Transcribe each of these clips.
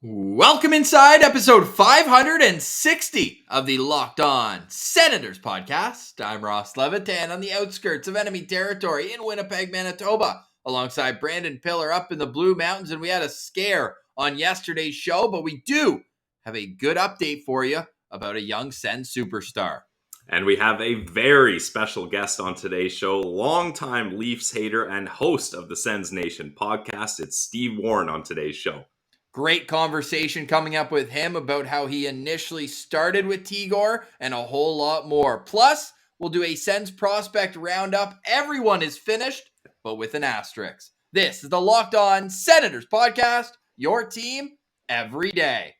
Welcome inside episode 560 of the Locked On Senators podcast. I'm Ross Levitan on the outskirts of enemy territory in Winnipeg, Manitoba, alongside Brandon Pillar up in the Blue Mountains. And we had a scare on yesterday's show, but we do have a good update for you about a young Sens superstar. And we have a very special guest on today's show, longtime Leafs hater and host of the Sens Nation podcast. It's Steve Warne on today's show. Great conversation coming up with him about how he initially started with TGOR and a whole lot more. Plus, we'll do a Sens prospect roundup. Everyone is finished, but with an asterisk. This is the Locked On Senators podcast, your team every day.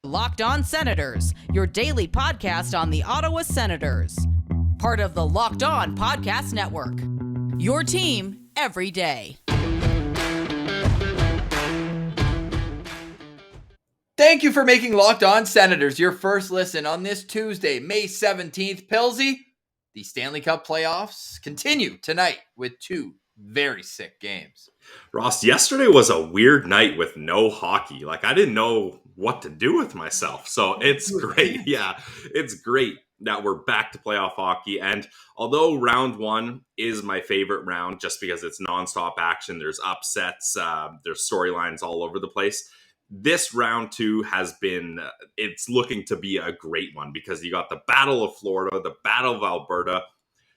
Locked On Senators, your daily podcast on the Ottawa Senators. Part of the Locked On Podcast Network. Your team every day. Thank you for making Locked On Senators your first listen on this Tuesday, May 17th. Pilsy, the Stanley Cup playoffs continue tonight with two very sick games. Ross, yesterday was a weird night with no hockey. I didn't know what to do with myself. So it's great. Yeah, it's great that we're back to playoff hockey. And although round one is my favorite round, just because it's nonstop action, there's upsets, there's storylines all over the place. This round two has been, it's looking to be a great one because you got the Battle of Florida, the Battle of Alberta.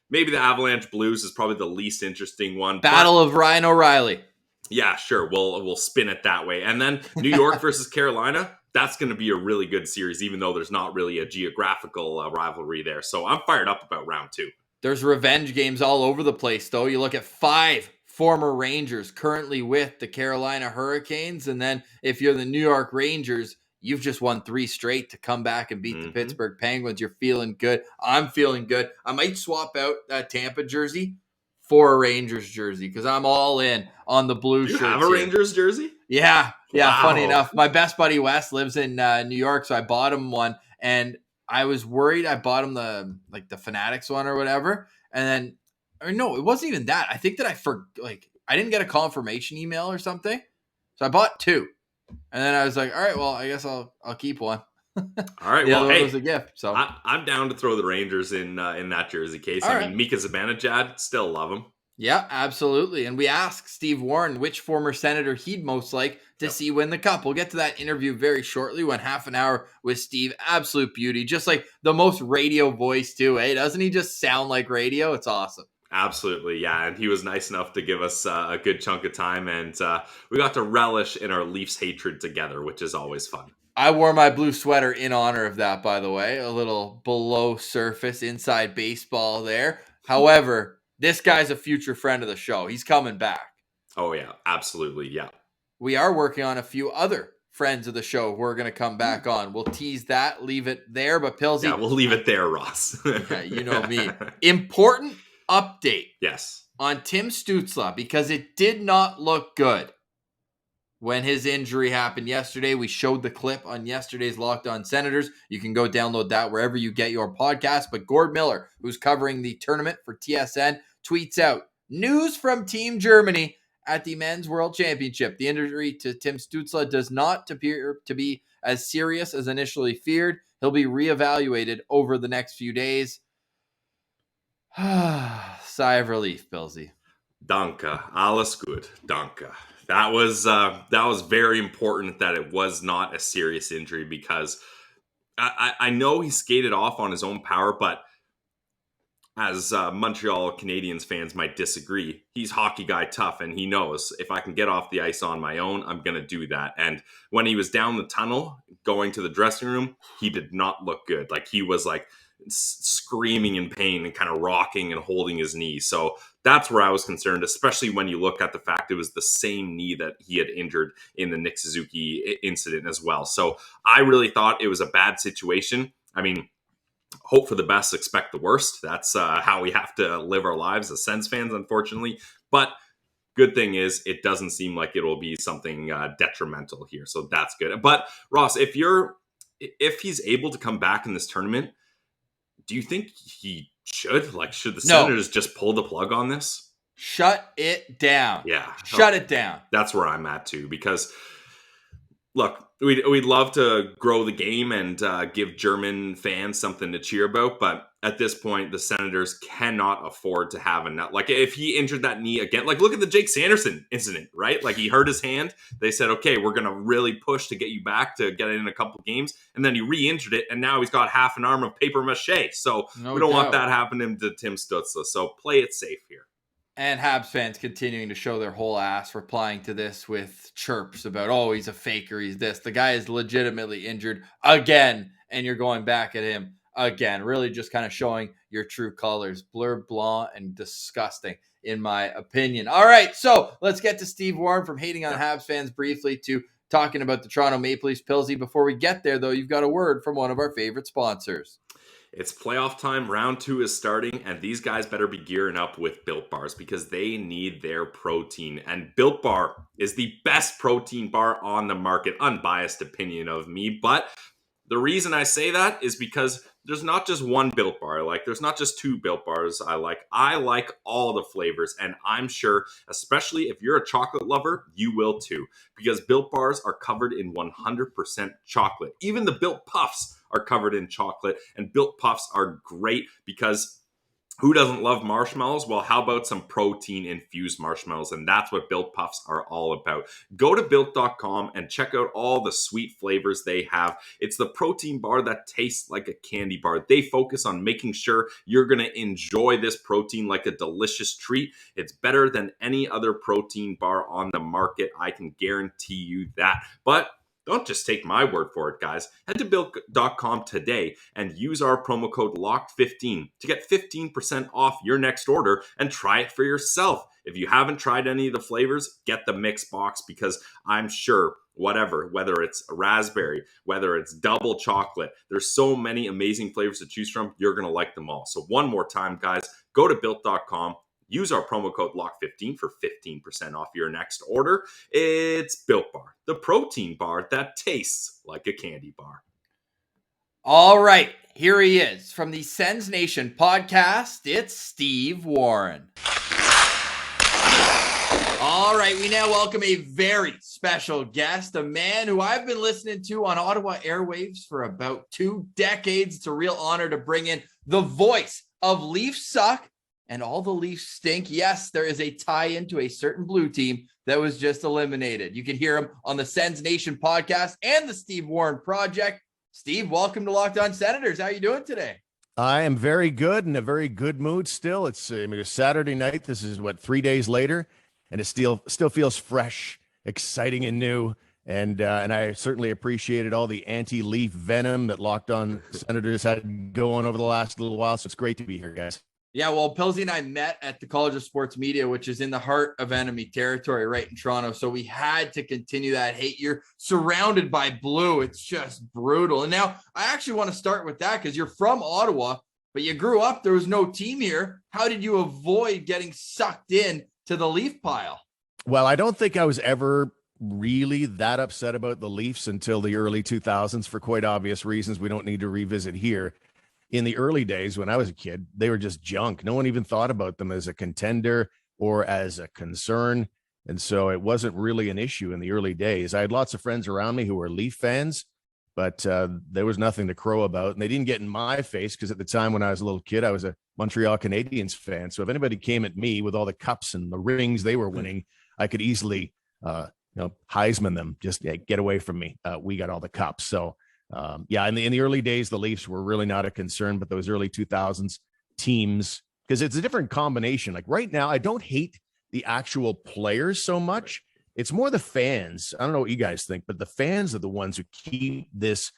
Maybe the Avalanche Blues is probably the least interesting one. Battle of Ryan O'Reilly. Yeah, sure. We'll spin it that way. And then New York versus Carolina, that's going to be a really good series, even though there's not really a geographical rivalry there. So I'm fired up about round two. There's revenge games all over the place, though. You look at 5 former Rangers currently with the Carolina Hurricanes. And then if you're the New York Rangers, you've just won 3 straight to come back and beat the Pittsburgh Penguins. You're feeling good. I'm feeling good. I might swap out that Tampa jersey for a Rangers jersey because I'm all in on the blue shirt. You have a Rangers jersey? Yeah. Wow. Funny enough, my best buddy Wes lives in New York, so I bought him one. And I was worried I bought him the Fanatics one or whatever. And then, or no, it wasn't even that. I think that I didn't get a confirmation email or something. So I bought 2. And then I was like, all right, well, I guess I'll keep one. All right, The well, other one hey, was a gift. So I'm down to throw the Rangers in that jersey case. All I right. mean, Mika Zibanejad, still love him. yeah, absolutely. And we asked Steve Warne which former Senator he'd most like to see win the Cup. We'll get to that interview very shortly. Went half an hour with Steve. Absolute beauty. Just like the most radio voice too, eh? Doesn't he just sound like radio? It's awesome. Absolutely, yeah. And he was nice enough to give us a good chunk of time. And we got to relish in our Leafs hatred together, which is always fun. I wore my blue sweater in honor of that, by the way. A little below surface inside baseball there. However, this guy's a future friend of the show. He's coming back. Oh, yeah, absolutely, yeah. We are working on a few other friends of the show who are going to come back on. We'll tease that, leave it there. But Pilsy, Yeah, we'll leave it there, Ross. yeah, you know me. Important update Yes. on Tim Stützle because it did not look good when his injury happened yesterday. We showed the clip on yesterday's Locked On Senators. You can go download that wherever you get your podcast. But Gord Miller, who's covering the tournament for TSN, tweets out, news from Team Germany at the Men's World Championship. The injury to Tim Stützle does not appear to be as serious as initially feared. He'll be reevaluated over the next few days. Sigh of relief, Pilsy. Danke. Alles gut. Danke. That was very important that it was not a serious injury because I know he skated off on his own power, but as Montreal Canadiens fans might disagree, he's hockey guy tough, and he knows if I can get off the ice on my own, I'm going to do that. And when he was down the tunnel going to the dressing room, he did not look good. He was screaming in pain and kind of rocking and holding his knee. So that's where I was concerned, especially when you look at the fact it was the same knee that he had injured in the Nick Suzuki incident as well. So I really thought it was a bad situation. I mean, hope for the best, expect the worst. That's how we have to live our lives as Sens fans, unfortunately. But good thing is it doesn't seem like it will be something detrimental here. So that's good. But Ross, if he's able to come back in this tournament, do you think he should? Should the Senators just pull the plug on this? Shut it down. Yeah. Shut it down. That's where I'm at too, because look, we'd love to grow the game and give German fans something to cheer about, but at this point, the Senators cannot afford to have a net. Like, if he injured that knee again, like, look at the Jake Sanderson incident, right? Like, he hurt his hand. They said, okay, we're going to really push to get you back to get it in a couple games. And then he re-injured it, and now he's got half an arm of paper mache. So we don't want that happening to Tim Stützle. So play it safe here. And Habs fans continuing to show their whole ass, replying to this with chirps about, oh, he's a faker, he's this. The guy is legitimately injured again, and you're going back at him again. Really just kind of showing your true colors. Bleu blanc and disgusting, in my opinion. All right, so let's get to Steve Warne, from hating on Habs fans briefly to talking about the Toronto Maple Leafs. Pilsy, before we get there, though, you've got a word from one of our favorite sponsors. It's playoff time. Round 2 is starting, and these guys better be gearing up with Built Bars because they need their protein. And Built Bar is the best protein bar on the market. Unbiased opinion of me, but the reason I say that is because there's not just one Built Bar I like. There's not just 2 Built Bars I like. I like all the flavors, and I'm sure, especially if you're a chocolate lover, you will too. Because Built Bars are covered in 100% chocolate. Even the Built Puffs are covered in chocolate, and Built Puffs are great because who doesn't love marshmallows? Well, how about some protein-infused marshmallows? And that's what Built Puffs are all about. Go to Built.com and check out all the sweet flavors they have. It's the protein bar that tastes like a candy bar. They focus on making sure you're going to enjoy this protein like a delicious treat. It's better than any other protein bar on the market. I can guarantee you that. But don't just take my word for it, guys. Head to Built.com today and use our promo code LOCKED15 to get 15% off your next order and try it for yourself. If you haven't tried any of the flavors, get the mix box because I'm sure whether it's raspberry, whether it's double chocolate, there's so many amazing flavors to choose from. You're going to like them all. So one more time, guys, go to Built.com. Use our promo code LOCK15 for 15% off your next order. It's Built Bar, the protein bar that tastes like a candy bar. All right, here he is from the Sens Nation podcast. It's Steve Warne. All right, we now welcome a very special guest, a man who I've been listening to on Ottawa airwaves for about 2 decades. It's a real honor to bring in the voice of Leafs Suck and all the Leafs stink. Yes, there is a tie-in to a certain blue team that was just eliminated. You can hear him on the Sens Nation podcast and the Steve Warne Project. Steve, welcome to Locked On Senators. How are you doing today? I am very good, in a very good mood still. It's Saturday night. This is, 3 days later, and it still feels fresh, exciting, and new. And I certainly appreciated all the anti-Leaf venom that Locked On Senators had going over the last little while. So it's great to be here, guys. Yeah, well, Pilsy and I met at the College of Sports Media, which is in the heart of enemy territory right in Toronto. So we had to continue that hate. You're surrounded by blue. It's just brutal. And now I actually want to start with that because you're from Ottawa, but you grew up. There was no team here. How did you avoid getting sucked in to the Leaf pile? Well, I don't think I was ever really that upset about the Leafs until the early 2000s for quite obvious reasons we don't need to revisit here. In the early days when I was a kid, they were just junk. No one even thought about them as a contender or as a concern. And so it wasn't really an issue in the early days. I had lots of friends around me who were Leaf fans, but there was nothing to crow about. And they didn't get in my face because at the time when I was a little kid, I was a Montreal Canadiens fan. So if anybody came at me with all the cups and the rings they were winning, I could easily, Heisman them. Just get away from me. We got all the cups. So in the early days, the Leafs were really not a concern, but those early 2000s teams, because it's a different combination. Like right now, I don't hate the actual players so much. It's more the fans. I don't know what you guys think, but the fans are the ones who keep this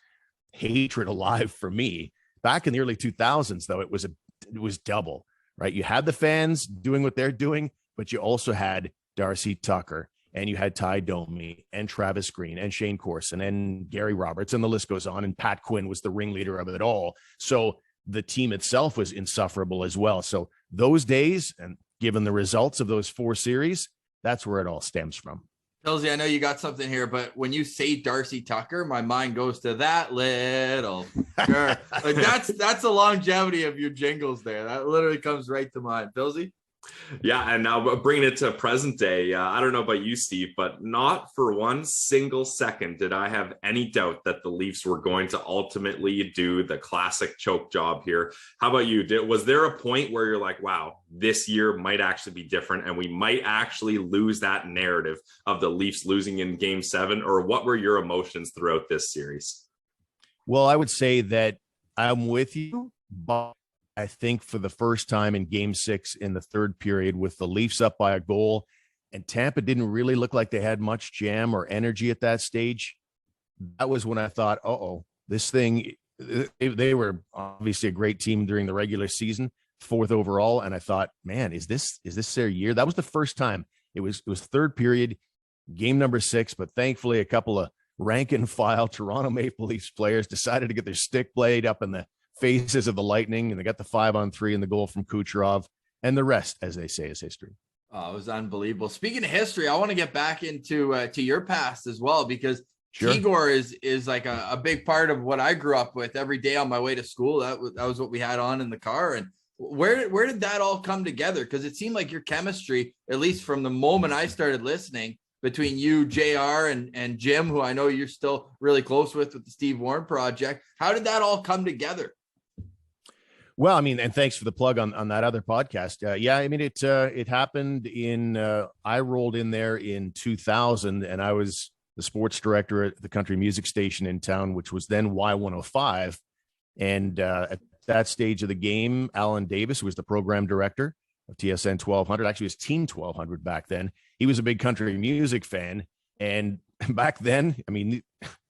hatred alive for me. Back in the early 2000s, though, it was double, right? You had the fans doing what they're doing, but you also had Darcy Tucker, and you had Ty Domi and Travis Green and Shane Corson and Gary Roberts, and the list goes on. And Pat Quinn was the ringleader of it all. So the team itself was insufferable as well. So those days, and given the results of those 4 series, that's where it all stems from. Pilsy, I know you got something here, but when you say Darcy Tucker, my mind goes to that little girl. Like that's the longevity of your jingles there. That literally comes right to mind. Pilsy? Yeah, and now bringing it to present day, I don't know about you, Steve, but not for one single second did I have any doubt that the Leafs were going to ultimately do the classic choke job here. How about you? Was there a point where you're like, wow, this year might actually be different and we might actually lose that narrative of the Leafs losing in Game 7? Or what were your emotions throughout this series? Well, I would say that I'm with you, but I think for the first time in Game 6 in the third period, with the Leafs up by a goal, and Tampa didn't really look like they had much jam or energy at that stage, that was when I thought, this thing, they were obviously a great team during the regular season, 4th overall, and I thought, man, is this their year? That was the first time. It was third period, game number 6, but thankfully a couple of rank and file Toronto Maple Leafs players decided to get their stick blade up in the faces of the Lightning, and they got the 5-on-3 and the goal from Kucherov, and the rest, as they say, is history. Oh, it was unbelievable. Speaking of history, I want to get back into to your past as well, because Sure. TGOR is like a big part of what I grew up with every day on my way to school. That was what we had on in the car. And where did that all come together? Because it seemed like your chemistry, at least from the moment I started listening, between you, JR, and Jim, who I know you're still really close with the Steve Warne project. How did that all come together? Well, I mean, and thanks for the plug on that other podcast. Yeah, I mean, it happened in, I rolled in there in 2000, and I was the sports director at the country music station in town, which was then Y105. And at that stage of the game, Alan Davis, who was the program director of TSN 1200, actually was Team 1200 back then. He was a big country music fan. And back then, I mean,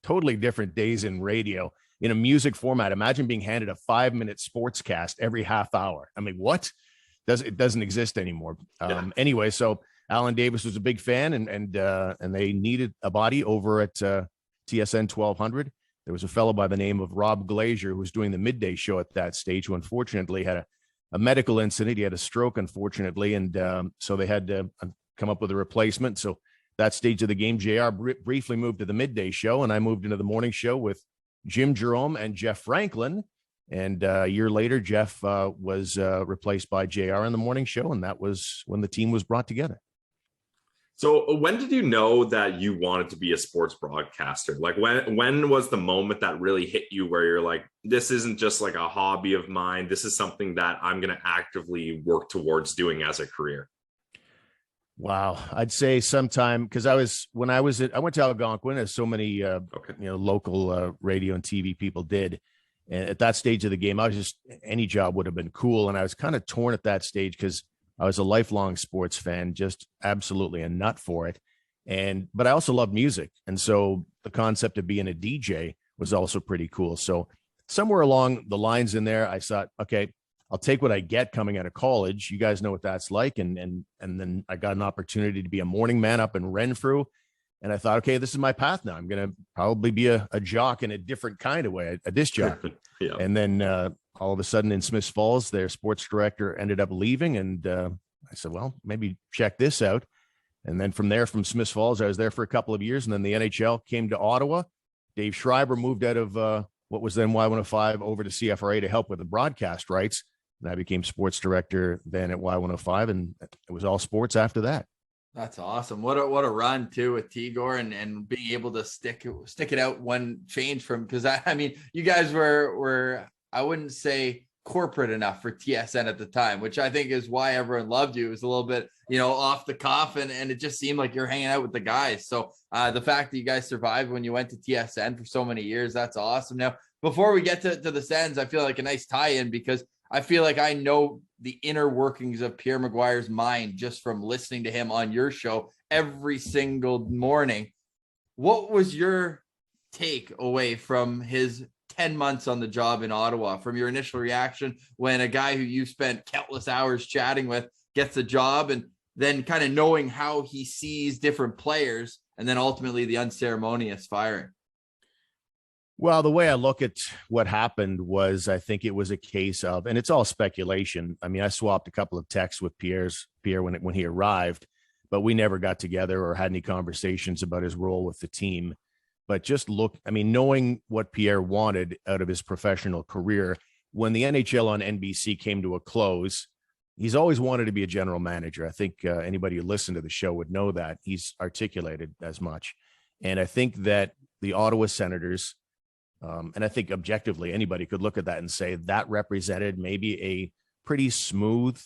totally different days in radio. In a music format, imagine being handed a 5-minute sportscast every half hour. I mean, what? It doesn't exist anymore. Anyway, so Alan Davis was a big fan, and they needed a body over at TSN 1200. There was a fellow by the name of Rob Glazier who was doing the midday show at that stage, who unfortunately had a medical incident. He had a stroke, unfortunately, and so they had to come up with a replacement. So that stage of the game, JR briefly moved to the midday show, and I moved into the morning show with Jim Jerome and Jeff Franklin. And a year later, Jeff was replaced by JR in the morning show, and that was when the team was brought together. So when did you know that you wanted to be a sports broadcaster? Like when was the moment that really hit you where you're like, this isn't just like a hobby of mine. This is something that I'm going to actively work towards doing as a career? Wow. I'd say sometime, because I went to Algonquin, as so many local radio and TV people did. And at that stage of the game, I was just, any job would have been cool. And I was kind of torn at that stage because I was a lifelong sports fan, just absolutely a nut for it. But I also love music. And so the concept of being a DJ was also pretty cool. So somewhere along the lines in there, I thought, okay, I'll take what I get coming out of college. You guys know what that's like. And then I got an opportunity to be a morning man up in Renfrew. And I thought, okay, this is my path now. I'm going to probably be a jock in a different kind of way, a disc jockey. Yeah. And then all of a sudden in Smiths Falls, their sports director ended up leaving. And I said, well, maybe check this out. And then from there, from Smiths Falls, I was there for a couple of years. And then the NHL came to Ottawa. Dave Schreiber moved out of what was then Y105 over to CFRA to help with the broadcast rights. And I became sports director then at Y105, and it was all sports after that. That's awesome. What a run too with TGOR and being able to stick it out one change from, because I mean, you guys were I wouldn't say corporate enough for TSN at the time, which I think is why everyone loved you. It was a little bit, off the cuff, and it just seemed like you're hanging out with the guys. So the fact that you guys survived when you went to TSN for so many years, that's awesome. Now, before we get to the Sens, I feel like a nice tie-in, because I feel like I know the inner workings of Pierre Maguire's mind just from listening to him on your show every single morning. What was your take away from his 10 months on the job in Ottawa, from your initial reaction when a guy who you spent countless hours chatting with gets a job, and then kind of knowing how he sees different players, and then ultimately the unceremonious firing? Well, the way I look at what happened was, I think it was a case of, and it's all speculation. I mean, I swapped a couple of texts with Pierre when he arrived, but we never got together or had any conversations about his role with the team. But just knowing what Pierre wanted out of his professional career, when the NHL on NBC came to a close, he's always wanted to be a general manager. I think anybody who listened to the show would know that. He's articulated as much. And I think that the Ottawa Senators, and I think objectively anybody could look at that and say that represented maybe a pretty smooth,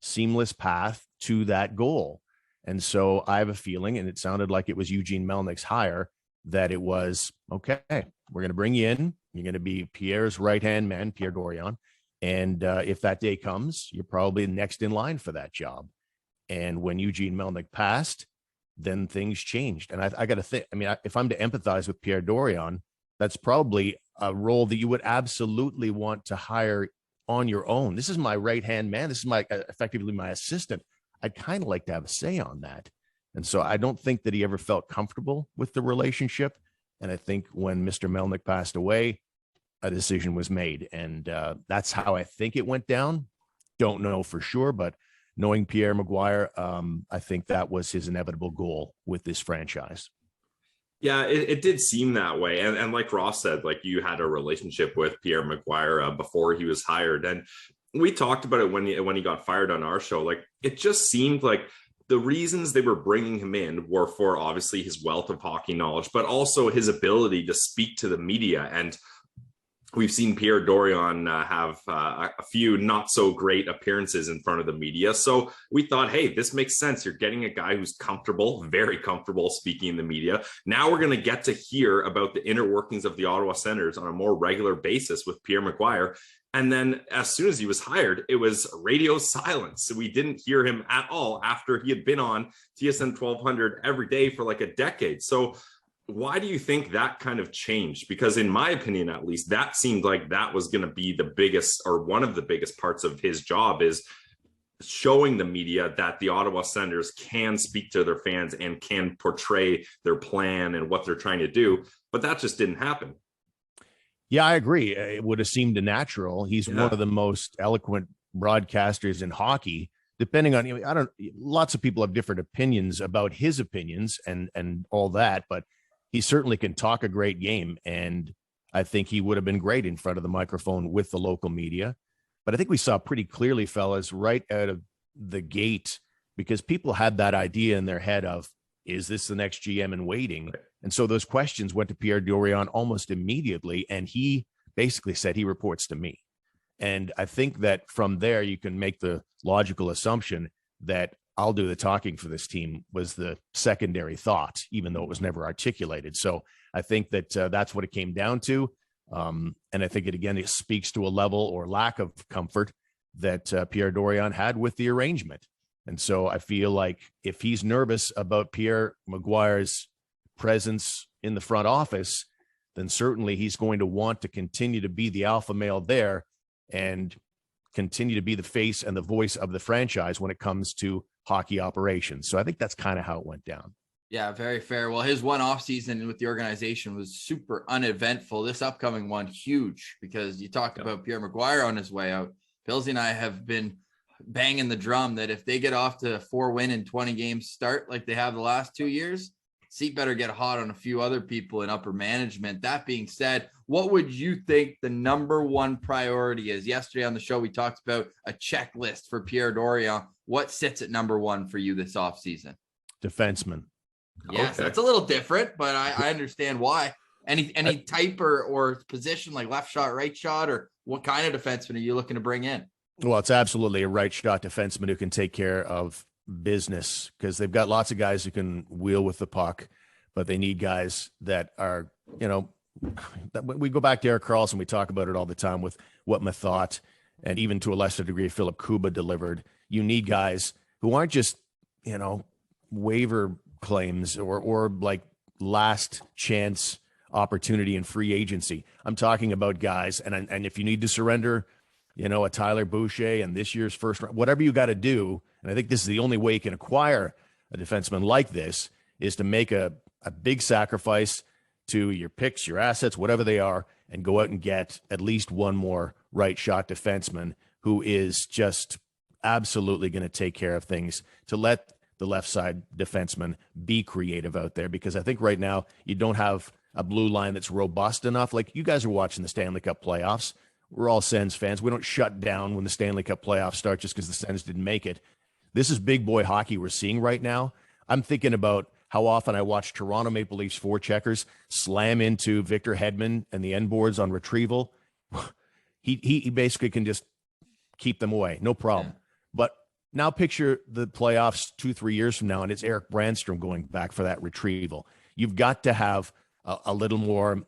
seamless path to that goal. And so I have a feeling, and it sounded like it was Eugene Melnick's hire, that it was, okay, we're going to bring you in. You're going to be Pierre's right-hand man, Pierre Dorion. And if that day comes, you're probably next in line for that job. And when Eugene Melnick passed, then things changed. And I got to think, I mean, if I'm to empathize with Pierre Dorion, that's probably a role that you would absolutely want to hire on your own. This is my right-hand man. This is my effectively my assistant. I'd kind of like to have a say on that. And so I don't think that he ever felt comfortable with the relationship. And I think when Mr. Melnick passed away, a decision was made. And that's how I think it went down. Don't know for sure, but knowing Pierre Maguire, I think that was his inevitable goal with this franchise. Yeah, it did seem that way. And like Ross said, like you had a relationship with Pierre Maguire before he was hired. And we talked about it when he got fired on our show. Like, it just seemed like the reasons they were bringing him in were for obviously his wealth of hockey knowledge, but also his ability to speak to the media. And we've seen Pierre Dorion have a few not so great appearances in front of the media. So we thought, hey, this makes sense. You're getting a guy who's comfortable, very comfortable speaking in the media. Now we're going to get to hear about the inner workings of the Ottawa Senators on a more regular basis with Pierre Maguire. And then as soon as he was hired, it was radio silence. So we didn't hear him at all after he had been on TSN 1200 every day for like a decade. So why do you think that kind of changed? Because in my opinion, at least, that seemed like that was going to be the biggest, or one of the biggest parts of his job, is showing the media that the Ottawa Senators can speak to their fans and can portray their plan and what they're trying to do. But that just didn't happen. Yeah, I agree. It would have seemed natural. He's one of the most eloquent broadcasters in hockey. Depending on, lots of people have different opinions about his opinions and all that, but he certainly can talk a great game. And I think he would have been great in front of the microphone with the local media. But I think we saw pretty clearly, fellas, right out of the gate, because people had that idea in their head of, is this the next GM in waiting? And so those questions went to Pierre Dorion almost immediately. And he basically said, he reports to me. And I think that from there, you can make the logical assumption that I'll do the talking for this team was the secondary thought, even though it was never articulated. So I think that that's what it came down to. And I think it speaks to a level or lack of comfort that Pierre Dorion had with the arrangement. And so I feel like if he's nervous about Pierre Maguire's presence in the front office, then certainly he's going to want to continue to be the alpha male there and continue to be the face and the voice of the franchise when it comes to hockey operations. So I think that's kind of how it went down. Yeah, very fair. Well, his one off season with the organization was super uneventful. This upcoming one, huge, because you talked about Pierre Maguire on his way out. Pilsy and I have been banging the drum that if they get off to a 4-win in 20 games start like they have the last 2 years, seat better get hot on a few other people in upper management. That being said, what would you think the number one priority is? Yesterday on the show, we talked about a checklist for Pierre Dorion. What sits at number one for you this offseason? Defenseman. Yes, That's a little different, but I understand why. Any type or position, like left shot, right shot, or what kind of defenseman are you looking to bring in? Well, it's absolutely a right shot defenseman who can take care of business, because they've got lots of guys who can wheel with the puck, but they need guys that are, we go back to Erik Karlsson. We talk about it all the time with what Mathot and even to a lesser degree, Philip Kuba delivered. You need guys who aren't just, waiver claims or like last chance opportunity in free agency. I'm talking about guys. And if you need to surrender, a Tyler Boucher and this year's first round, whatever you got to do. And I think this is the only way you can acquire a defenseman like this, is to make a big sacrifice to your picks, your assets, whatever they are, and go out and get at least one more right shot defenseman who is just absolutely going to take care of things, to let the left side defenseman be creative out there. Because I think right now you don't have a blue line that's robust enough. Like, you guys are watching the Stanley Cup playoffs. we're all Sens fans. We don't shut down when the Stanley Cup playoffs start just because the Sens didn't make it. This is big boy hockey we're seeing right now. I'm thinking about how often I watch Toronto Maple Leafs forecheckers slam into Victor Hedman and the end boards on retrieval. He basically can just keep them away, no problem. Yeah. But now picture the playoffs 2-3 years from now, and it's Eric Brandstrom going back for that retrieval. You've got to have a little more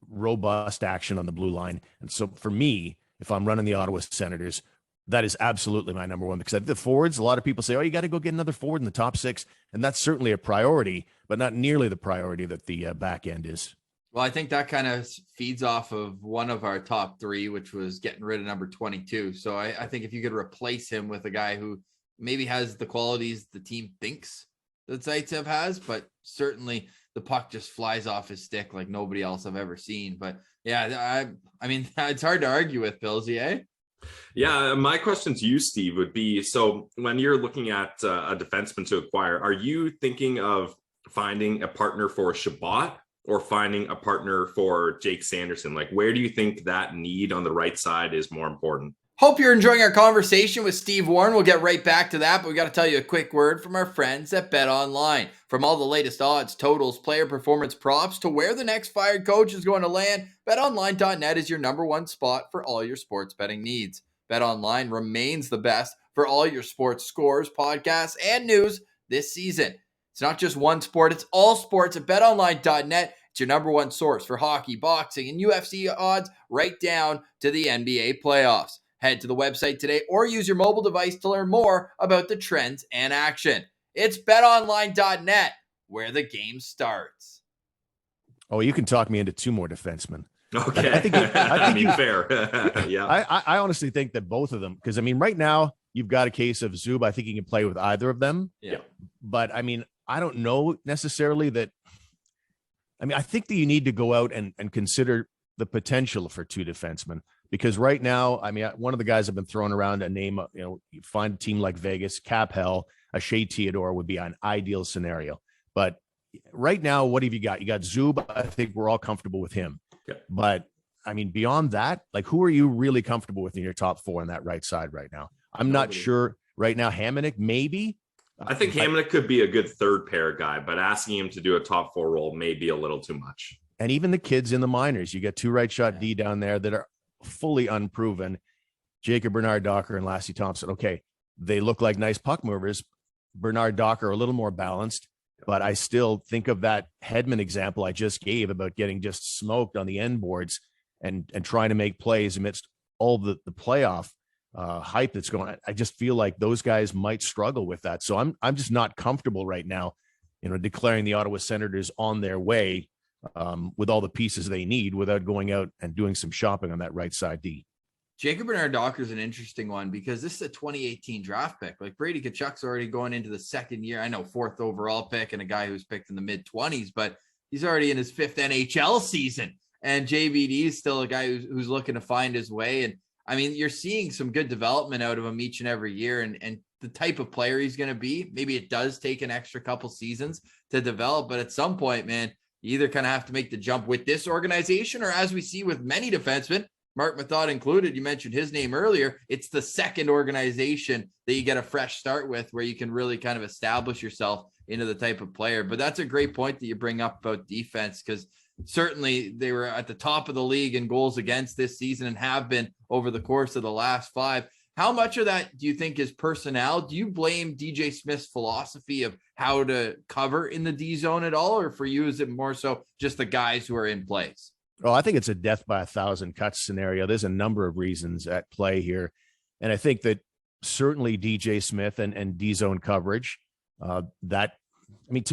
robust action on the blue line. And so for me, if I'm running the Ottawa Senators, that is absolutely my number one, because the forwards, a lot of people say, oh, you got to go get another forward in the top 6. And that's certainly a priority, but not nearly the priority that the back end is. Well, I think that kind of feeds off of one of our top 3, which was getting rid of number 22. So I think if you could replace him with a guy who maybe has the qualities the team thinks that Zaitsev has, but certainly the puck just flies off his stick like nobody else I've ever seen. But yeah, I mean, it's hard to argue with, Pillsy, eh? Yeah, my question to you, Steve, would be, so when you're looking at a defenseman to acquire, are you thinking of finding a partner for Shabbat or finding a partner for Jake Sanderson? Like, where do you think that need on the right side is more important? Hope you're enjoying our conversation with Steve Warne. We'll get right back to that, but we got to tell you a quick word from our friends at BetOnline. From all the latest odds, totals, player performance props to where the next fired coach is going to land, BetOnline.net is your number one spot for all your sports betting needs. BetOnline remains the best for all your sports scores, podcasts, and news this season. It's not just one sport, it's all sports at BetOnline.net. It's your number one source for hockey, boxing, and UFC odds right down to the NBA playoffs. Head to the website today or use your mobile device to learn more about the trends and action. It's betonline.net, where the game starts. Oh, you can talk me into 2 more defensemen. Okay. I think fair. Yeah. I honestly think that both of them, because I mean, right now you've got a case of Zub. I think he can play with either of them. Yeah. But I mean, I don't know necessarily that. I mean, I think that you need to go out and consider the potential for 2 defensemen. Because right now, I mean, one of the guys I've been throwing around a name, you find a team like Vegas, Cap Hell, a Shea Theodore would be an ideal scenario. But right now, what have you got? You got Zub. I think we're all comfortable with him. Yeah. But I mean, beyond that, like, who are you really comfortable with in your top 4 on that right side right now? I'm not sure right now. Hamonic, maybe. I think Hamonic could be a good third pair guy, but asking him to do a top 4 role may be a little too much. And even the kids in the minors, you got 2 right shot D down there that are fully unproven. Jacob Bernard Docker and Lassie Thompson. Okay, they look like nice puck movers. Bernard Docker a little more balanced, but I still think of that Hedman example I just gave about getting just smoked on the end boards and trying to make plays amidst all the playoff hype that's going on. I just feel like those guys might struggle with that. So I'm just not comfortable right now, declaring the Ottawa Senators on their way with all the pieces they need without going out and doing some shopping on that right side D. Jacob Bernard Docker is an interesting one because this is a 2018 draft pick. Like, Brady Tkachuk's already going into the 2nd year. I know 4th overall pick and a guy who's picked in the mid-20s, but he's already in his 5th NHL season. And JBD is still a guy who's looking to find his way. And I mean, you're seeing some good development out of him each and every year. And the type of player he's going to be, maybe it does take an extra couple seasons to develop. But at some point, man, you either kind of have to make the jump with this organization, or as we see with many defensemen, Mark Method included, you mentioned his name earlier, it's the second organization that you get a fresh start with where you can really kind of establish yourself into the type of player. But that's a great point that you bring up about defense, because certainly they were at the top of the league in goals against this season and have been over the course of the last 5. How much of that do you think is personnel? Do you blame DJ Smith's philosophy of how to cover in the D zone at all? Or for you, is it more so just the guys who are in place? Oh, I think it's a death by 1,000 cuts scenario. There's a number of reasons at play here. And I think that certainly DJ Smith and D zone coverage, to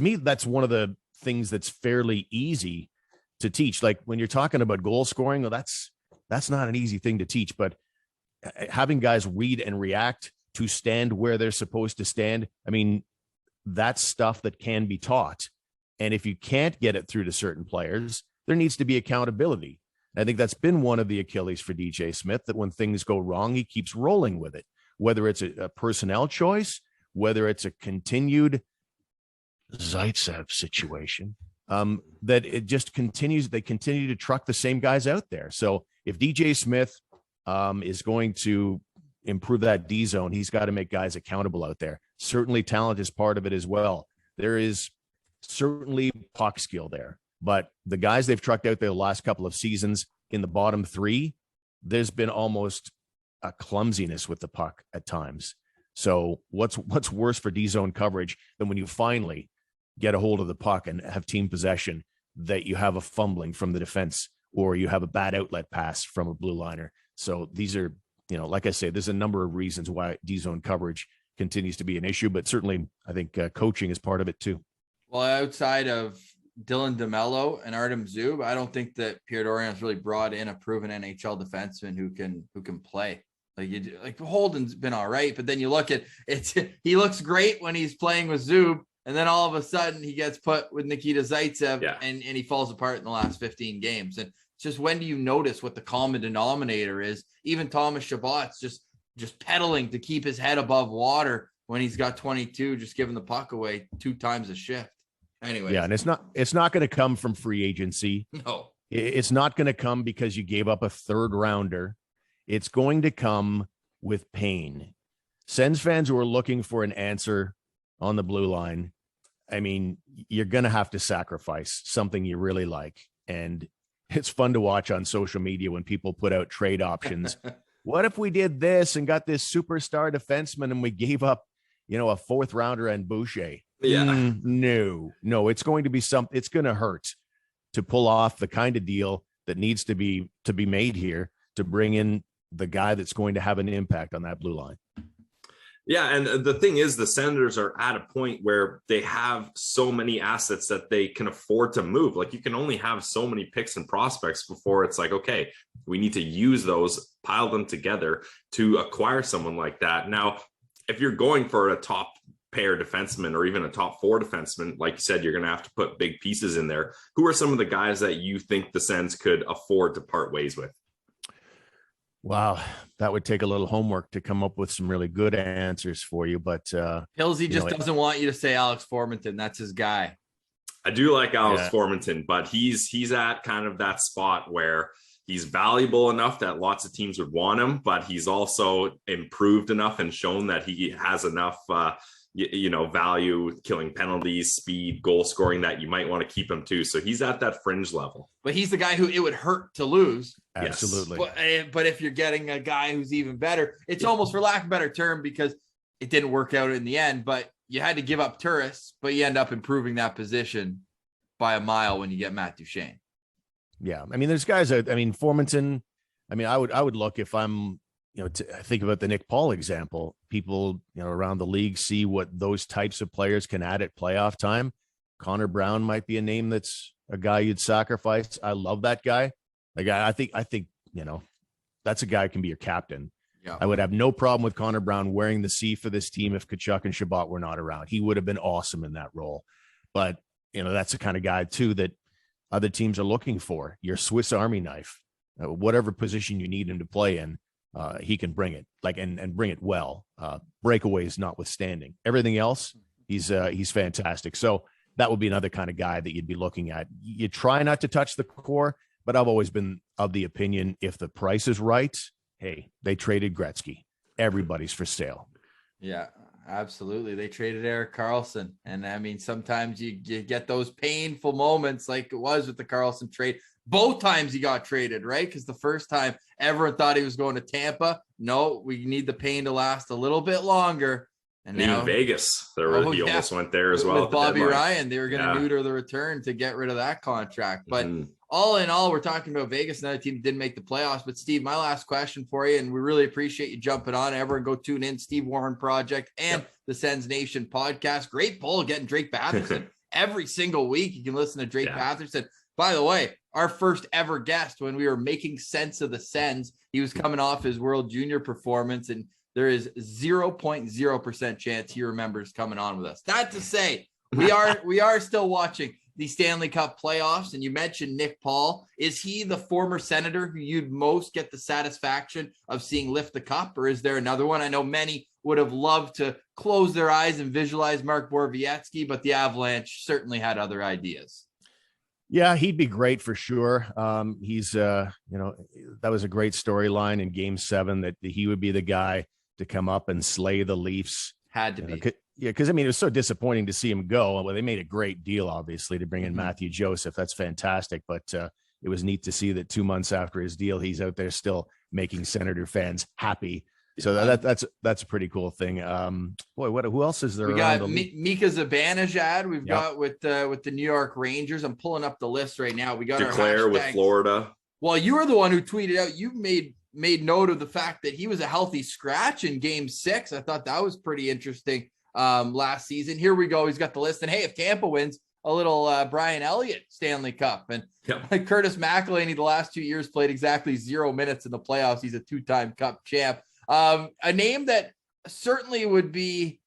me, that's one of the things that's fairly easy to teach. Like when you're talking about goal scoring, well, that's not an easy thing to teach, but having guys read and react to stand where they're supposed to stand, I mean, that's stuff that can be taught. And if you can't get it through to certain players, there needs to be accountability. I think that's been one of the Achilles for DJ Smith, that when things go wrong, he keeps rolling with it, whether it's a personnel choice, whether it's a continued Zaitsev situation, that it just continues. They continue to truck the same guys out there. So if DJ Smith is going to improve that D zone, he's got to make guys accountable out there. Certainly talent is part of it as well. There is certainly puck skill there, but the guys they've trucked out there the last couple of seasons in the bottom three, there's been almost a clumsiness with the puck at times. So what's worse for D zone coverage than when you finally get a hold of the puck and have team possession, that you have a fumbling from the defense or you have a bad outlet pass from a blue liner. So these are, like I say, there's a number of reasons why D zone coverage continues to be an issue, but certainly I think coaching is part of it too. Well, outside of Dylan DeMello and Artem Zub, I don't think that Pierre Dorion has really brought in a proven NHL defenseman who can play. Like Holden's been all right, but then you look at it, he looks great when he's playing with Zub, and then all of a sudden he gets put with Nikita Zaitsev, and he falls apart in the last 15 games. And it's just, when do you notice what the common denominator is? Even Thomas Chabot's just pedaling to keep his head above water when he's got 22, just giving the puck away 2 times a shift. Anyway, yeah, and it's not going to come from free agency. No, it's not going to come because you gave up a 3rd rounder. It's going to come with pain. Sens fans who are looking for an answer on the blue line, I mean, you're going to have to sacrifice something you really like. And it's fun to watch on social media when people put out trade options. What if we did this and got this superstar defenseman and we gave up, a 4th rounder and Boucher? Yeah. No, it's going to be something. It's going to hurt to pull off the kind of deal that needs to be made here to bring in the guy that's going to have an impact on that blue line. Yeah, and the thing is, the Senators are at a point where they have so many assets that they can afford to move. Like, you can only have so many picks and prospects before it's like, okay, we need to use those, pile them together to acquire someone like that. Now, if you're going for a top pair defenseman or even a top 4 defenseman, like you said, you're going to have to put big pieces in there. Who are some of the guys that you think the Sens could afford to part ways with? Wow, that would take a little homework to come up with some really good answers for you. But Hillsy just doesn't want you to say Alex Formenton. That's his guy. I do like Alex Formenton, but he's at kind of that spot where he's valuable enough that lots of teams would want him, but he's also improved enough and shown that he has enough value, killing penalties, speed, goal scoring, that you might want to keep him too. So he's at that fringe level. But he's the guy who it would hurt to lose. Absolutely. Yes. But if you're getting a guy who's even better, it's almost, for lack of a better term, because it didn't work out in the end, but you had to give up Turris, but you end up improving that position by a mile when you get Matt Duchene. Yeah. I mean, there's guys that, Formenton, I would look, if I'm, think about the Nick Paul example. People, around the league see what those types of players can add at playoff time. Connor Brown might be a name that's a guy you'd sacrifice. I love that guy. Like, I think, that's a guy who can be your captain. Yeah. I would have no problem with Connor Brown wearing the C for this team if Tkachuk and Chabot were not around. He would have been awesome in that role. But, that's the kind of guy too that other teams are looking for. Your Swiss Army knife, whatever position you need him to play in. He can bring it, and bring it well. Breakaways notwithstanding, everything else, he's fantastic. So that would be another kind of guy that you'd be looking at. You try not to touch the core, but I've always been of the opinion, if the price is right, hey, they traded Gretzky. Everybody's for sale. Yeah, absolutely. They traded Erik Karlsson, and sometimes you get those painful moments like it was with the Karlsson trade. Both times he got traded, right? Because the first time everyone thought he was going to Tampa. No, we need the pain to last a little bit longer. And now in Vegas, he almost went there as well. With Bobby Ryan, they were going to neuter the return to get rid of that contract. But all in all, we're talking about Vegas, another team that didn't make the playoffs. But Steve, my last question for you, and we really appreciate you jumping on. Everyone go tune in, Steve Warren Project and the Sens Nation podcast. Great poll getting Drake Batherson every single week. You can listen to Drake Batherson. By the way, our first ever guest when we were making sense of the Sens, he was coming off his World Junior performance, and there is 0.0% chance he remembers coming on with us. Not to say we are still watching the Stanley Cup playoffs, and you mentioned Nick Paul. Is he the former Senator who you'd most get the satisfaction of seeing lift the cup, or is there another one? I know many would have loved to close their eyes and visualize Mark Borowiecki, but the Avalanche certainly had other ideas. Yeah, he'd be great for sure. He's, that was a great storyline in Game 7 that he would be the guy to come up and slay the Leafs. Had to be. Because I mean, it was so disappointing to see him go. Well, they made a great deal, obviously, to bring in Matthew Joseph. That's fantastic. But it was neat to see that 2 months after his deal, he's out there still making Senator fans happy. So that's a pretty cool thing. Who else is there? We got Mika Zibanejad. We've got with the New York Rangers. I'm pulling up the list right now. We got Declare with Florida. Well, you were the one who tweeted out. You made note of the fact that he was a healthy scratch in Game 6. I thought that was pretty interesting last season. Here we go. He's got the list. And hey, if Tampa wins, a little Brian Elliott Stanley Cup. And Curtis McElhinney the last 2 years played exactly 0 minutes in the playoffs. He's a 2-time Cup champ. A name that certainly would be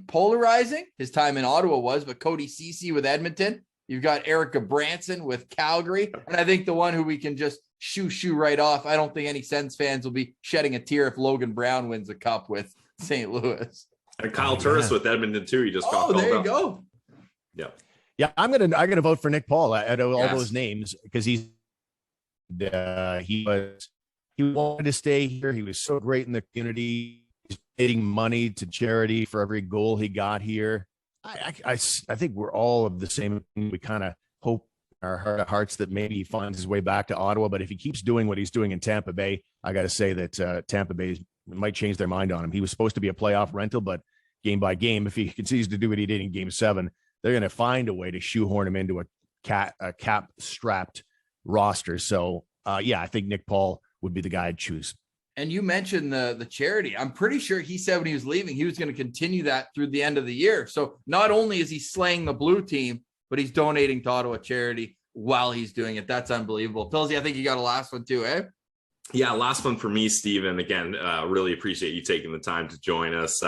polarizing. His time in Ottawa was, but Cody Ceci with Edmonton. You've got Erica Branson with Calgary. And I think the one who we can just shoo right off. I don't think any Sens fans will be shedding a tear if Logan Brown wins a cup with St. Louis. And Kyle Turris with Edmonton too. He just got called there you up. go. Yeah, I'm gonna vote for Nick Paul out of all those names because he wanted to stay here. He was so great in the community. He's donating money to charity for every goal he got here. I think we're all of the same. We kind of hope in our heart of hearts that maybe he finds his way back to Ottawa. But if he keeps doing what he's doing in Tampa Bay, I got to say that Tampa Bay might change their mind on him. He was supposed to be a playoff rental, but game by game, if he continues to do what he did in Game 7, they're going to find a way to shoehorn him into a cap-strapped roster. So, I think Nick Paul would be the guy I'd choose. And you mentioned the charity. I'm pretty sure he said when he was leaving, he was going to continue that through the end of the year. So not only is he slaying the blue team, but he's donating to Ottawa charity while he's doing it. That's unbelievable. Pilsy, I think you got a last one too, eh? Yeah, last one for me, Steven. Again, really appreciate you taking the time to join us.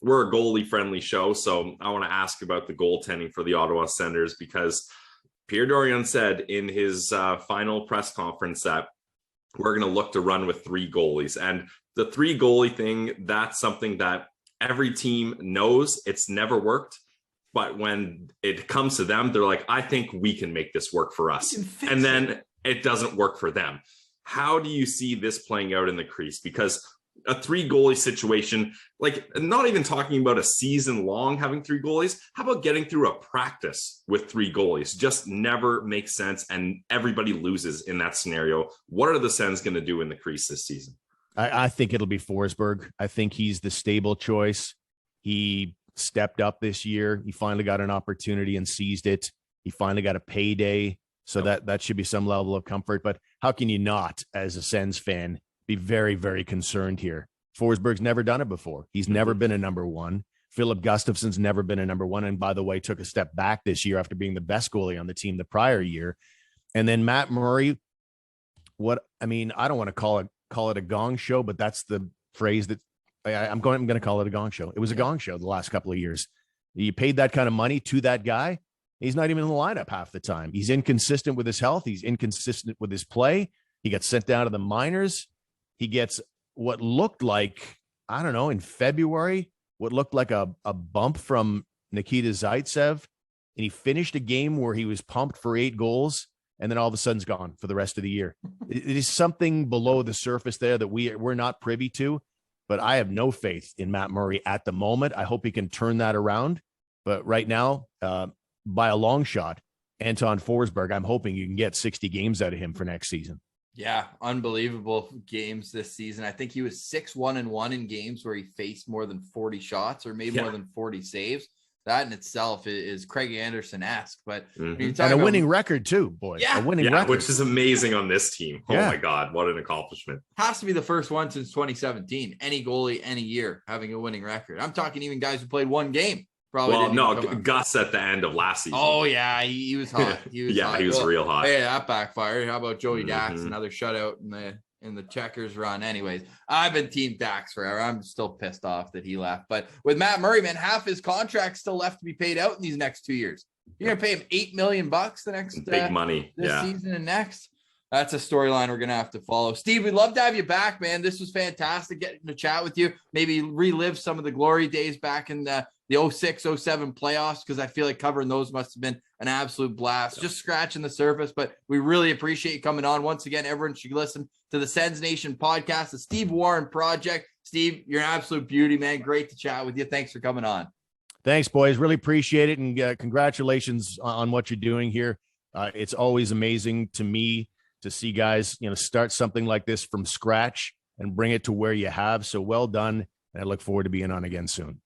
We're a goalie-friendly show, so I want to ask about the goaltending for the Ottawa Senators because Pierre Dorion said in his final press conference that we're going to look to run with 3 goalies. And the 3 goalie thing, that's something that every team knows. It's never worked. But when it comes to them, they're like, I think we can make this work for us. And then it doesn't work for them. How do you see this playing out in the crease? Because a 3 goalie situation, like not even talking about a season long having 3 goalies, how about getting through a practice with 3 goalies? Just never makes sense. And everybody loses in that scenario. What are the Sens going to do in the crease this season? I think it'll be Forsberg. I think he's the stable choice. He stepped up this year. He finally got an opportunity and seized it. He finally got a payday. So that should be some level of comfort. But how can you not, as a Sens fan, be very, very concerned here? Forsberg's never done it before. He's never been a number 1. Philip Gustafson's never been a number 1. And by the way, took a step back this year after being the best goalie on the team the prior year. And then Matt Murray, I don't want to call it a gong show, but that's the phrase that I'm going to call it a gong show. It was a gong show the last couple of years. You paid that kind of money to that guy. He's not even in the lineup half the time. He's inconsistent with his health. He's inconsistent with his play. He gets sent down to the minors. He gets what looked like, I don't know, in February, what looked like a bump from Nikita Zaitsev. And he finished a game where he was pumped for 8 goals. And then all of a sudden gone for the rest of the year. It is something below the surface there that we're not privy to. But I have no faith in Matt Murray at the moment. I hope he can turn that around. But right now, by a long shot, Anton Forsberg, I'm hoping you can get 60 games out of him for next season. Yeah, unbelievable games this season. I think he was 6-1-1 in games where he faced more than 40 shots or made more than 40 saves. That in itself is Craig Anderson-esque. But and a winning record too, boy. Yeah, a winning record, which is amazing on this team. Oh my God, what an accomplishment! Has to be the first one since 2017. Any goalie, any year having a winning record. I'm talking even guys who played 1 game. Gus at the end of last season. Oh yeah, he was hot. He was hot. He was real hot. Hey, that backfired. How about Joey Dax? Another shutout in the Checkers run. Anyways, I've been Team Dax forever. I'm still pissed off that he left. But with Matt Murray, man, half his contract still left to be paid out in these next 2 years. You're gonna pay him $8 million the next big money this season and next. That's a storyline we're going to have to follow. Steve, we'd love to have you back, man. This was fantastic getting to chat with you. Maybe relive some of the glory days back in the 06-07 playoffs, because I feel like covering those must have been an absolute blast. Just scratching the surface, but we really appreciate you coming on. Once again, everyone should listen to the Sens Nation podcast, the Steve Warne Project. Steve, you're an absolute beauty, man. Great to chat with you. Thanks for coming on. Thanks, boys. Really appreciate it. And congratulations on what you're doing here. It's always amazing to me to see guys, start something like this from scratch and bring it to where you have. So well done. And I look forward to being on again soon.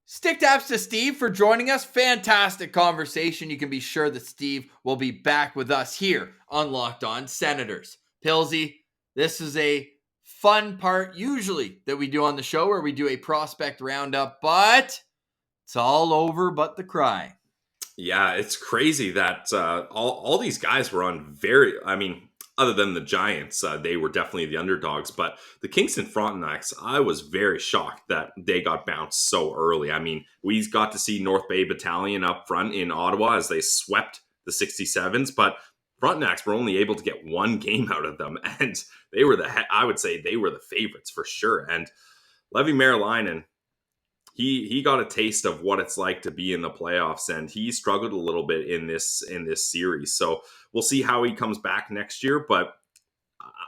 Stick taps to Steve for joining us. Fantastic conversation. You can be sure that Steve will be back with us here on Locked On Senators. Pilsy, this is a fun part usually that we do on the show where we do a prospect roundup, but it's all over but the crying. Yeah, it's crazy that all these guys were on other than the Giants, they were definitely the underdogs. But the Kingston Frontenacs, I was very shocked that they got bounced so early. I mean, we got to see North Bay Battalion up front in Ottawa as they swept the 67s, but Frontenacs were only able to get one game out of them, and they were I would say they were the favorites for sure. And Levi Merilainen, he got a taste of what it's like to be in the playoffs, and he struggled a little bit in this series. So we'll see how he comes back next year. But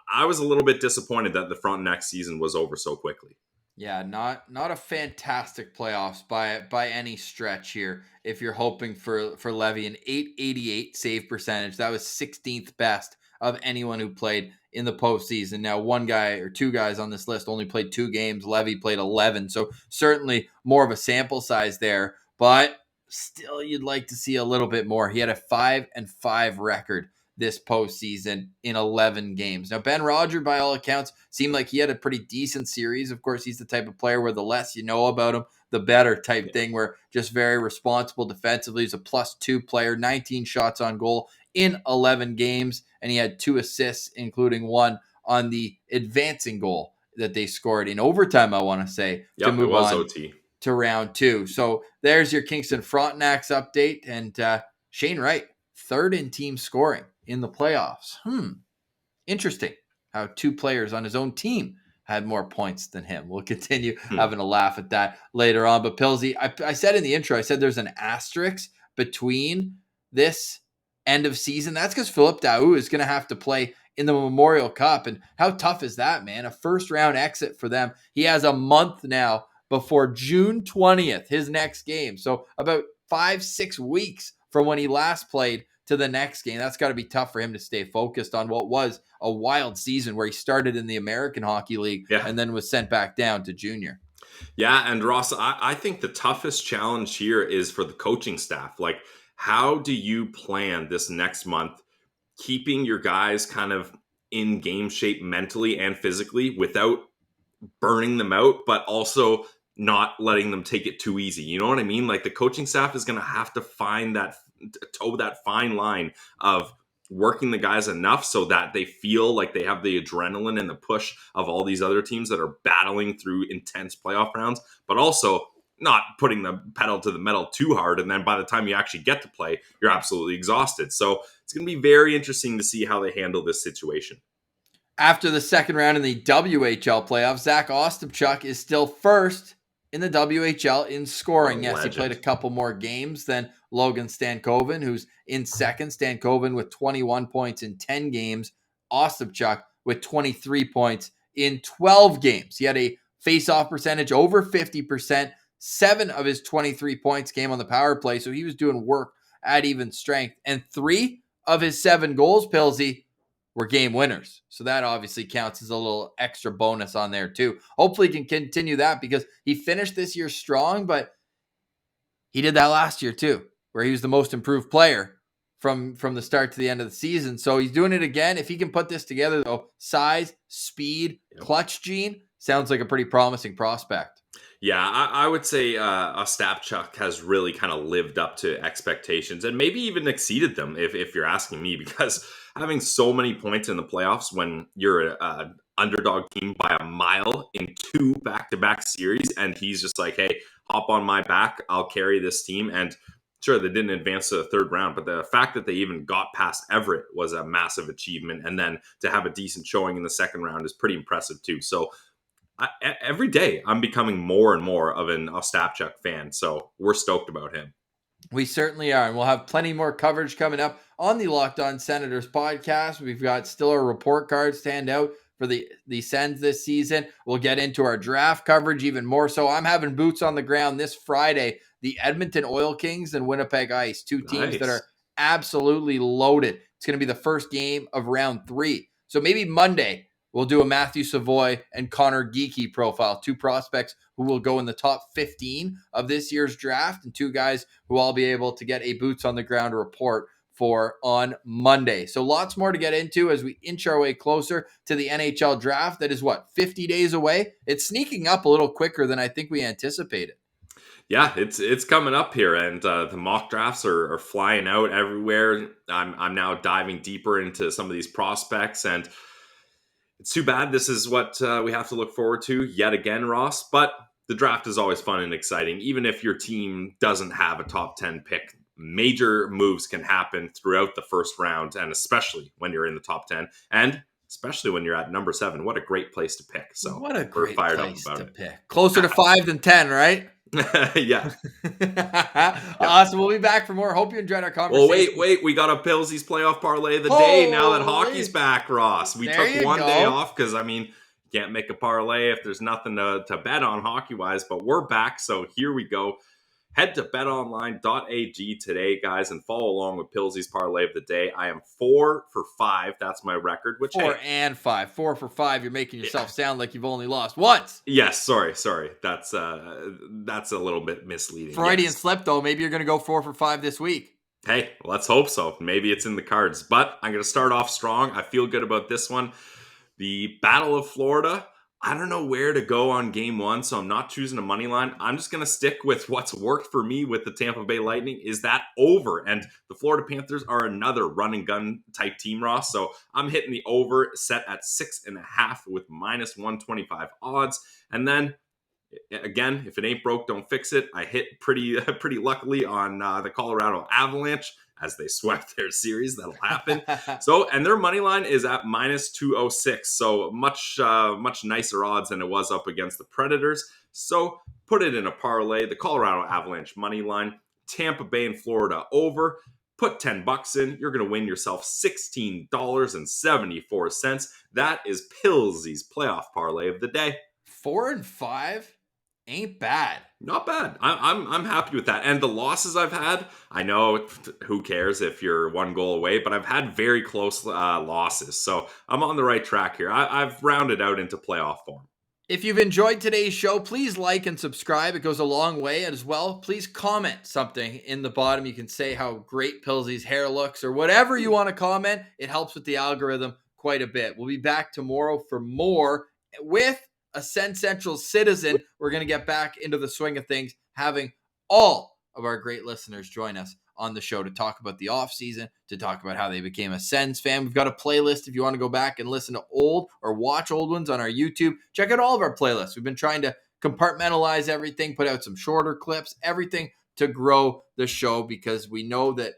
I was a little bit disappointed that the Frontenac season was over so quickly. Yeah, not a fantastic playoffs by any stretch here. If you're hoping for Levy, an .888 save percentage, that was 16th best of anyone who played in the postseason. Now, one guy or two guys on this list only played 2 games. Levy played 11, so certainly more of a sample size there. But still, you'd like to see a little bit more. He had a 5-5 record this postseason in 11 games. Now, Ben Roger, by all accounts, seemed like he had a pretty decent series. Of course, he's the type of player where the less you know about him, the better type thing, where just very responsible defensively. He's a +2 player, 19 shots on goal in 11 games, and he had 2 assists, including one on the advancing goal that they scored in overtime, I want to say, to move on OT. to round 2. So there's your Kingston Frontenacs update, and Shane Wright, 3rd in team scoring in the playoffs. Interesting how 2 players on his own team had more points than him. We'll continue having a laugh at that later on. But Pilsy, I said in the intro, I said there's an asterisk between this end of season. That's because Philippe Daou is going to have to play in the Memorial Cup. And how tough is that, man? A first round exit for them. He has a month now before June 20th, his next game. So about 5-6 weeks from when he last played to the next game. That's got to be tough for him to stay focused on what was a wild season where he started in the American Hockey League and then was sent back down to junior. Yeah, and Ross, I think the toughest challenge here is for the coaching staff. Like, how do you plan this next month, keeping your guys kind of in game shape mentally and physically without burning them out, but also not letting them take it too easy? You know what I mean? Like, the coaching staff is going to have to toe that fine line of working the guys enough so that they feel like they have the adrenaline and the push of all these other teams that are battling through intense playoff rounds, but also not putting the pedal to the metal too hard. And then by the time you actually get to play, you're absolutely exhausted. So it's going to be very interesting to see how they handle this situation. After the second round in the WHL playoffs, Zach Ostapchuk is still first in the WHL in scoring. Yes, legend. He played a couple more games than Logan Stankoven, who's in second. Stankoven with 21 points in 10 games. Ostapchuk with 23 points in 12 games. He had a face-off percentage over 50%. 7 of his 23 points came on the power play, so he was doing work at even strength. And 3 of his 7 goals, Pilsy, were game winners. So that obviously counts as a little extra bonus on there too. Hopefully he can continue that because he finished this year strong, but he did that last year too, where he was the most improved player from the start to the end of the season. So he's doing it again. If he can put this together though, size, speed, clutch gene, sounds like a pretty promising prospect. Yeah, I would say Ostapchuk has really kind of lived up to expectations and maybe even exceeded them if you're asking me, because having so many points in the playoffs when you're an underdog team by a mile in 2 back-to-back series, and he's just like, hey, hop on my back, I'll carry this team. And sure, they didn't advance to the 3rd round, but the fact that they even got past Everett was a massive achievement. And then to have a decent showing in the 2nd round is pretty impressive too. So every day I'm becoming more and more of an Ostapchuk fan. So we're stoked about him. We certainly are. And we'll have plenty more coverage coming up on the Locked On Senators podcast. We've got still our report cards to hand out for the Sens this season. We'll get into our draft coverage even more so. I'm having boots on the ground this Friday. The Edmonton Oil Kings and Winnipeg Ice, two teams that are absolutely loaded. It's going to be the first game of round 3. So maybe Monday we'll do a Matthew Savoy and Connor Geekie profile, two prospects who will go in the top 15 of this year's draft, and two guys who I'll be able to get a boots on the ground report for on Monday. So lots more to get into as we inch our way closer to the NHL draft. That is 50 days away. It's sneaking up a little quicker than I think we anticipated. Yeah, it's coming up here, and the mock drafts are flying out everywhere. I'm now diving deeper into some of these prospects, and it's too bad this is what we have to look forward to yet again, Ross. But the draft is always fun and exciting, even if your team doesn't have a top 10 pick. Major moves can happen throughout the first round, and especially when you're in the top 10, and especially when you're at number 7. What a great place to pick. So what a great place to pick. Closer to 5 than 10, right? Yeah. Awesome. We'll be back for more. Hope you enjoyed our conversation. Well, wait. We got a Pilsey's playoff parlay of the day now that hockey's back, Ross. We took one day off because, you can't make a parlay if there's nothing to bet on hockey-wise, but we're back, so here we go. Head to betonline.ag today, guys, and follow along with Pilsey's parlay of the day. I am 4 for 5. That's my record. Which 4 and 5. 4 for 5. You're making yourself sound like you've only lost once. Yes, sorry. That's a little bit misleading. Freudian slip, though. Maybe you're going to go 4 for 5 this week. Hey, let's hope so. Maybe it's in the cards. But I'm going to start off strong. I feel good about this one. The Battle of Florida. I don't know where to go on game 1, so I'm not choosing a money line. I'm just going to stick with what's worked for me with the Tampa Bay Lightning is that over. And the Florida Panthers are another run and gun type team, Ross. So I'm hitting the over set at 6.5 with minus 125 odds. And then again, if it ain't broke, don't fix it. I hit pretty luckily on the Colorado Avalanche as they swept their series. That'll happen. And their money line is at minus 206. So much nicer odds than it was up against the Predators. So put it in a parlay. The Colorado Avalanche money line, Tampa Bay and Florida over. Put $10 in. You're going to win yourself $16.74. That is Pilsey's playoff parlay of the day. 4 and 5. Ain't bad. Not bad. I'm happy with that. And the losses I've had, I know who cares if you're 1 goal away, but I've had very close losses. So I'm on the right track here. I've rounded out into playoff form. If you've enjoyed today's show, please like and subscribe. It goes a long way. And as well, please comment something in the bottom. You can say how great Pilsey's hair looks or whatever you want to comment. It helps with the algorithm quite a bit. We'll be back tomorrow for more with a Sens Central citizen. We're going to get back into the swing of things, having all of our great listeners join us on the show to talk about the offseason, to talk about how they became a Sens fan. We've got a playlist if you want to go back and listen to old or watch old ones on our YouTube. Check out all of our playlists. We've been trying to compartmentalize everything, put out some shorter clips, everything to grow the show because we know that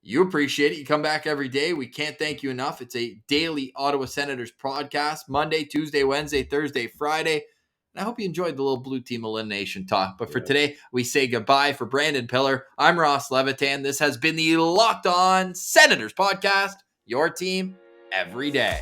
you appreciate it. You come back every day. We can't thank you enough. It's a daily Ottawa Senators podcast, Monday, Tuesday, Wednesday, Thursday, Friday. And I hope you enjoyed the little blue team elimination talk. But for today, we say goodbye. For Brandon Pillar, I'm Ross Levitan. This has been the Locked On Senators podcast, your team every day.